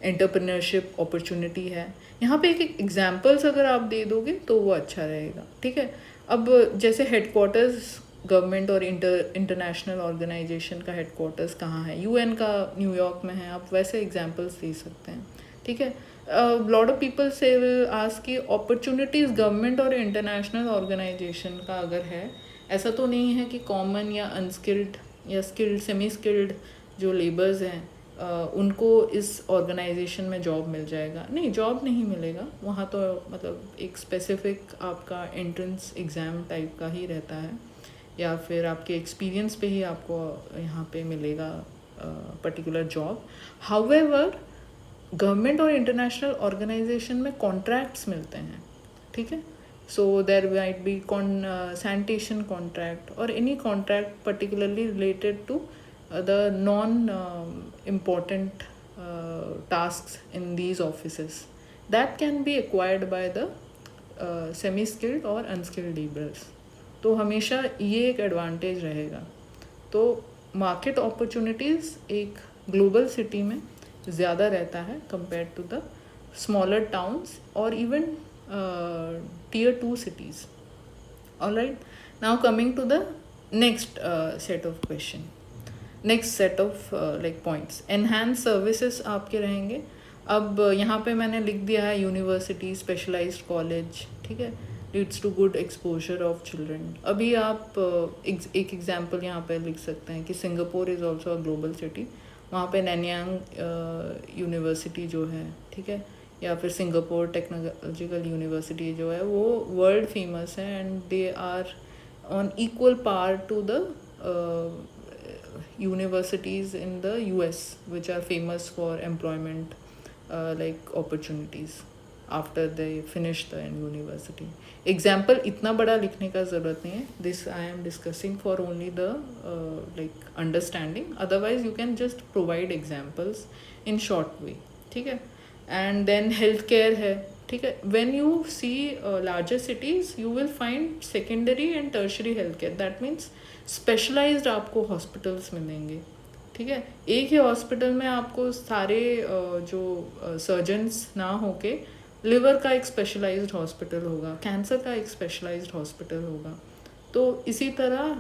एंटरप्रेन्योरशिप अपॉर्चुनिटी है. यहाँ पे एक एग्जांपल्स अगर आप दे दोगे तो वो अच्छा रहेगा, ठीक है. अब जैसे हेडक्वार्टर्स गवर्नमेंट और इंटरनेशनल ऑर्गेनाइजेशन का हेडक्वार्टर्स कहाँ है, यूएन का न्यूयॉर्क में है, आप वैसे एग्जांपल्स दे सकते हैं, ठीक है. लॉट ऑफ पीपल से विल आस्क कि अपॉर्चुनिटीज़ गवर्नमेंट और इंटरनेशनल ऑर्गेनाइजेशन का अगर है, ऐसा तो नहीं है कि कॉमन या अनस्किल्ड या स्किल्ड सेमी स्किल्ड जो लेबर्स हैं उनको इस ऑर्गेनाइजेशन में जॉब मिल जाएगा। नहीं, जॉब नहीं मिलेगा वहाँ, तो मतलब एक स्पेसिफिक आपका एंट्रेंस एग्ज़ाम टाइप का ही रहता है, या फिर आपके एक्सपीरियंस पे ही आपको यहाँ पे मिलेगा पर्टिकुलर जॉब। हाउएवर गवर्नमेंट और इंटरनेशनल ऑर्गेनाइजेशन में कॉन्ट्रैक्ट्स मिलते हैं, ठीक है। So there might be sanitation contract और any contract particularly related to the non-important tasks in these offices that can be acquired by the semi-skilled or unskilled laborers. तो हमेशा ये एक एडवांटेज रहेगा। तो मार्केट अपॉर्चुनिटीज़ एक ग्लोबल सिटी में ज़्यादा रहता है compare to the smaller towns और even tier 2 cities. Alright, now coming to the next set of question. Next set of like points, enhance services आपके रहेंगे। अब यहाँ पे मैंने लिख दिया है यूनिवर्सिटी, स्पेशलाइज्ड कॉलेज, ठीक है, leads to good exposure of children. अभी आप एक एग्जांपल यहाँ पे लिख सकते हैं कि Singapore is also a global city. वहाँ पे नैन्यांग यूनिवर्सिटी जो है, ठीक है, या फिर सिंगापुर टेक्नोलॉजिकल यूनिवर्सिटी जो है वो वर्ल्ड फेमस है and they are on equal par to the universities in the US which are famous for employment like opportunities after they finish the university. Example इतना बड़ा लिखने का ज़रूरत नहीं है. This I am discussing for only the like understanding. Otherwise you can just provide examples in short way, ठीक है. And then healthcare है, ठीक है. When you see larger cities you will find secondary and tertiary healthcare. That means specialised आपको hospitals मिलेंगे, ठीक है. एक ही हॉस्पिटल में आपको सारे जो सर्जन्स ना होके लिवर का एक स्पेशलाइज्ड हॉस्पिटल होगा, कैंसर का एक स्पेशलाइज्ड हॉस्पिटल होगा. तो इसी तरह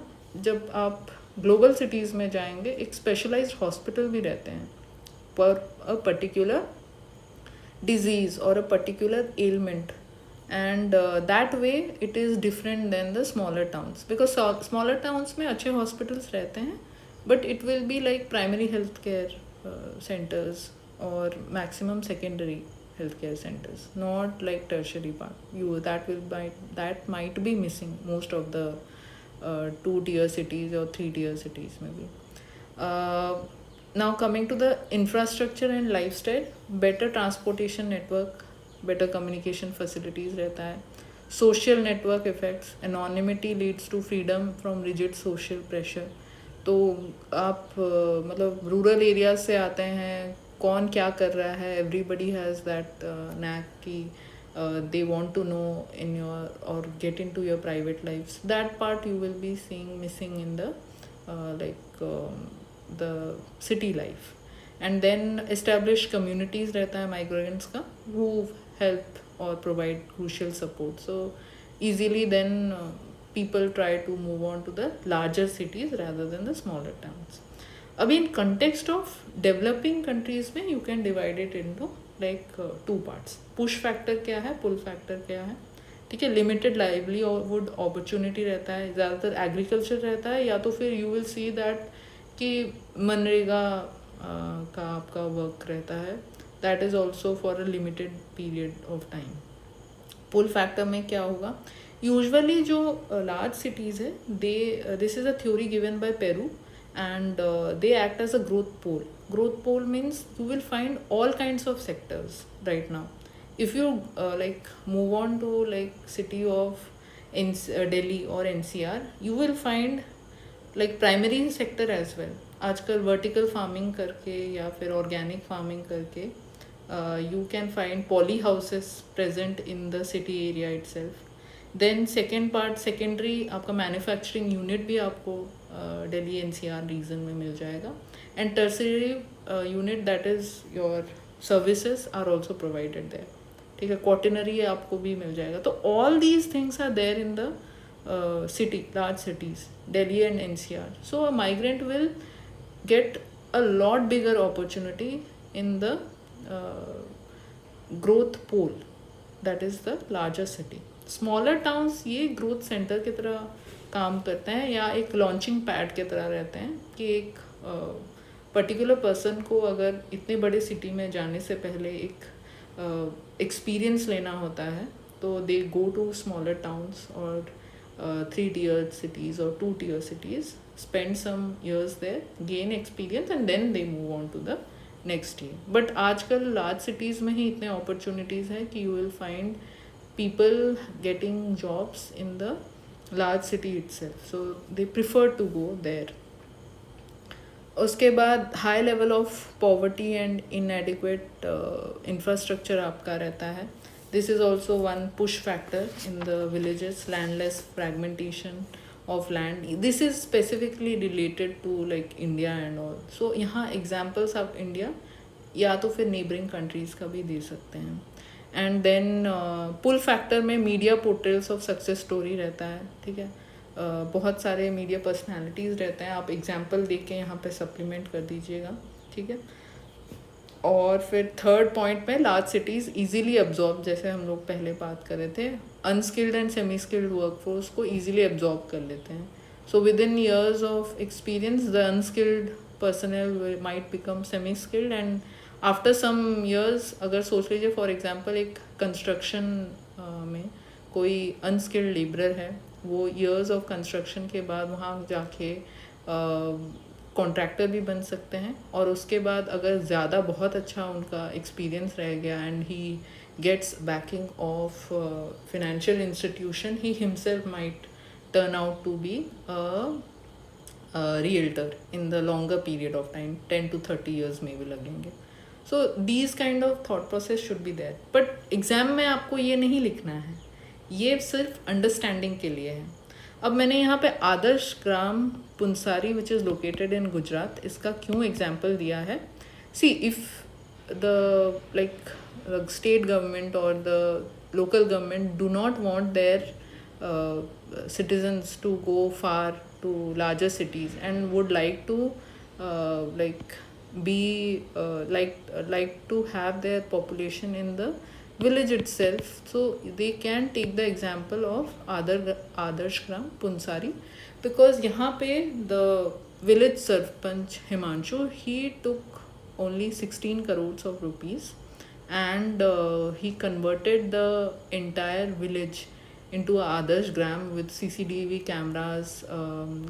जब आप ग्लोबल सिटीज़ में जाएंगे एक स्पेशलाइज्ड हॉस्पिटल भी रहते हैं पर अ पर्टिकुलर डिजीज़ और a particular ailment. And that way it is different than the smaller towns, because smaller towns में अच्छे hospitals रहते हैं but it will be like primary healthcare centers or maximum secondary healthcare centers, not like tertiary part. That might be missing most of the 2-tier cities or 3-tier cities maybe. Now coming to the infrastructure and lifestyle, better transportation network, better communication facilities रहता है. Social network effects, anonymity leads to freedom from rigid social pressure. तो आप मतलब rural areas से आते हैं, कौन क्या कर रहा है, एवरीबडी हैज़ दैट नैक की they want to know in your or get into your private lives. That part you will be seeing missing in the the city life. And then established communities रहता है migrants का, who help or provide crucial support. So easily then people try to move on to the larger cities rather than the smaller towns. अभी in context of developing countries में you can divide it into like 2 parts. push factor क्या है, pull factor क्या है, ठीक है. Limited livelihood opportunity रहता है, ज़्यादातर एग्रीकल्चर रहता है, या तो फिर यू विल सी दैट कि मनरेगा का आपका वर्क रहता है. That is also for a limited period of time. Pull factor में क्या होगा, यूजुअली जो लार्ज सिटीज़ है this is a theory given by Perroux and they act as a growth pole. Growth pole means you will find all kinds of sectors right now. If you like move on to like city of Delhi or NCR, you will find like primary sector as well. आजकल vertical farming करके या फिर organic farming करके you can find poly houses present in the city area itself. Then second part, secondary आपका manufacturing unit भी आपको Delhi NCR region में मिल जाएगा. And tertiary unit that is your services are also provided there, ठीक है. Quaternary आपको भी मिल जाएगा. तो all these things are there in the city, large cities, Delhi and NCR. So a migrant will get a lot bigger opportunity in the growth pool, that is the larger city. Smaller towns ये growth center की तरह काम करते हैं या एक launching pad की तरह रहते हैं कि एक पर्टिकुलर पर्सन को अगर इतने बड़े सिटी में जाने से पहले एक एक्सपीरियंस लेना होता है, तो दे गो टू स्मॉलर टाउन्स और 3 tier cities or 2 tier cities, spend some years there, gain experience and then they move on to the next year. But आजकल large cities में ही इतने opportunities है कि you will find people getting jobs in the large city itself, so they prefer to go there. उसके बाद high level of poverty and inadequate infrastructure आपका रहता है. This is also one push factor in the villages. Landless fragmentation of land, this is specifically related to like India and all. So यहाँ examples of India या तो फिर neighbouring countries का भी दे सकते हैं. एंड देन पुल फैक्टर में media पोर्ट्रेल्स of success story रहता है. ठीक है, बहुत सारे मीडिया पर्सनालिटीज़ रहते हैं. आप एग्जाम्पल देख के यहाँ पे सप्लीमेंट कर दीजिएगा. ठीक है, और फिर थर्ड पॉइंट में लार्ज सिटीज़ इजीली अब्जॉर्ब, जैसे हम लोग पहले बात कर रहे थे, unskilled and semi skilled workforce को इजीली अब्जॉर्ब कर लेते हैं. So within years of experience the unskilled personnel might become semi skilled, and after some years अगर सोच लीजिए फॉर एग्जांपल एक कंस्ट्रक्शन में कोई अनस्किल्ड लेबरर है, वो ईयर्स ऑफ कंस्ट्रक्शन के बाद वहाँ जाके कॉन्ट्रैक्टर भी बन सकते हैं. और उसके बाद अगर ज़्यादा बहुत अच्छा उनका एक्सपीरियंस रह गया and he gets backing of financial institution, he himself might turn out to be realtor in the longer period of time, 10 to 30 years में भी लगेंगे. So these kind of thought process should be there. But exam में आपको ये नहीं लिखना है, ये सिर्फ अंडरस्टैंडिंग के लिए है. अब मैंने यहाँ पे आदर्श ग्राम Punsari which is located in Gujarat, इसका क्यों एग्जाम्पल दिया है. See if the like state government और the local government do not want their citizens to go far to larger cities and would like to like to have their population in the village itself, so they can take the example of Adarsh Gram Punsari, because यहाँ पे the village sarpanch Himanshu, he took only 16 crores of rupees and he converted the entire village into Adarsh Gram with CCTV cameras,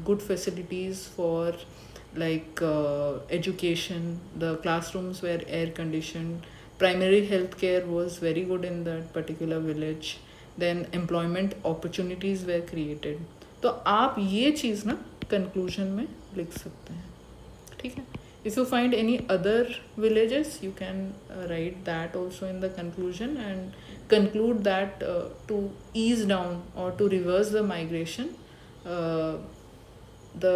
good facilities for like education. The classrooms were air conditioned, primary health care was very good in that particular village, then employment opportunities were created. तो आप ये चीज़ ना conclusion में लिख सकते हैं. ठीक है, if you find any other villages you can write that also in the conclusion and conclude that to ease down or to reverse the migration, the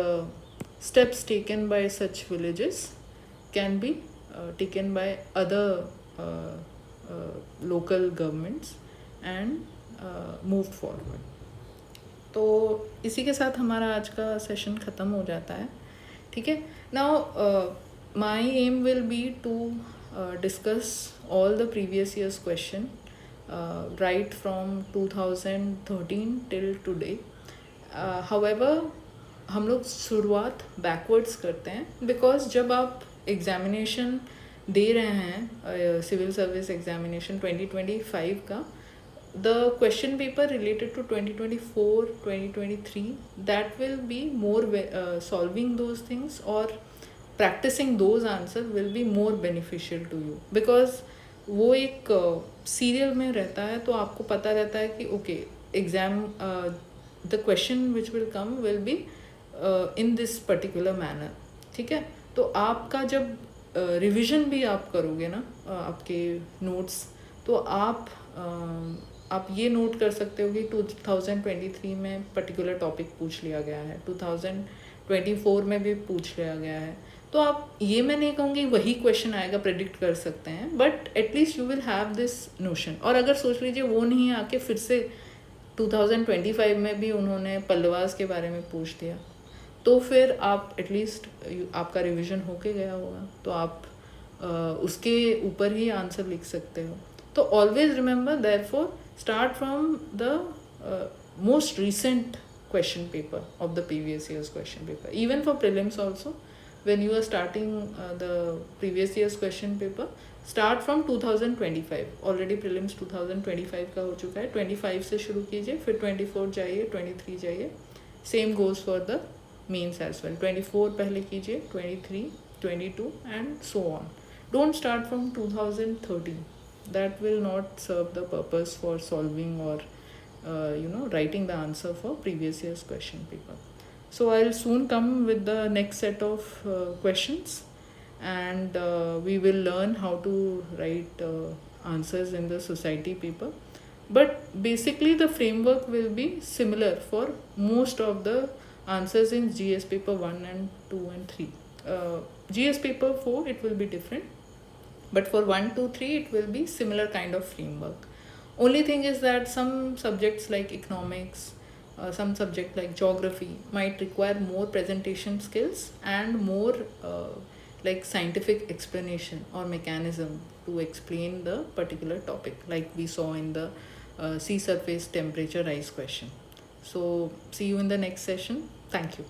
steps taken by such villages can be taken by other local governments and moved forward. तो इसी के साथ हमारा आज का session ख़त्म हो जाता है. ठीक है, now my aim will be to discuss all the previous year's question right from 2013 till today. However हम लोग शुरुआत बैकवर्ड्स करते हैं, बिकॉज जब आप एग्ज़ामिनेशन दे रहे हैं सिविल सर्विस एग्ज़ामिनेशन 2025 का, the question paper related to 2024 2023 that will be more solving those things or practicing those answer will be more beneficial to you, because वो एक सीरियल में रहता है, तो आपको पता रहता है कि okay exam the question which will come will be in this particular manner. ठीक है, तो आपका जब रिविज़न भी आप करोगे ना आपके नोट्स, तो आप ये नोट कर सकते हो कि 2023 में पर्टिकुलर टॉपिक पूछ लिया गया है, 2024 में भी पूछ लिया गया है. तो आप ये मैं नहीं कहूँगी वही क्वेश्चन आएगा प्रेडिक्ट कर सकते हैं, but at least you will have this notion. और अगर सोच लीजिए वो नहीं आके फिर से 2025 में भी उन्होंने पल्लवास के बारे में पूछ दिया, तो फिर आप एटलीस्ट आपका रिवीजन होके गया होगा, तो आप उसके ऊपर ही आंसर लिख सकते हो. तो always remember therefore start from the most recent question paper of the previous year's question paper. Even for prelims also, when you are starting the previous year's question paper, start from 2025. Already prelims 2025 का हो चुका है, 25 से शुरू कीजिए, फिर 24 जाइए, 23 जाइए. Same goes for the men's as well. 24 पहले कीजिए, 23, 22 and so on. Don't start from 2013. That will not serve the purpose for solving or writing the answer for previous year's question paper. So I'll soon come with the next set of questions, and we will learn how to write answers in the society paper. But basically the framework will be similar for most of the answers in GS paper 1 and 2 and 3. GS paper 4 it will be different, but for 1, 2, 3 it will be similar kind of framework. Only thing is that some subjects like economics, some subject like geography might require more presentation skills and more like scientific explanation or mechanism to explain the particular topic, like we saw in the sea surface temperature rise question. So see you in the next session. Thank you.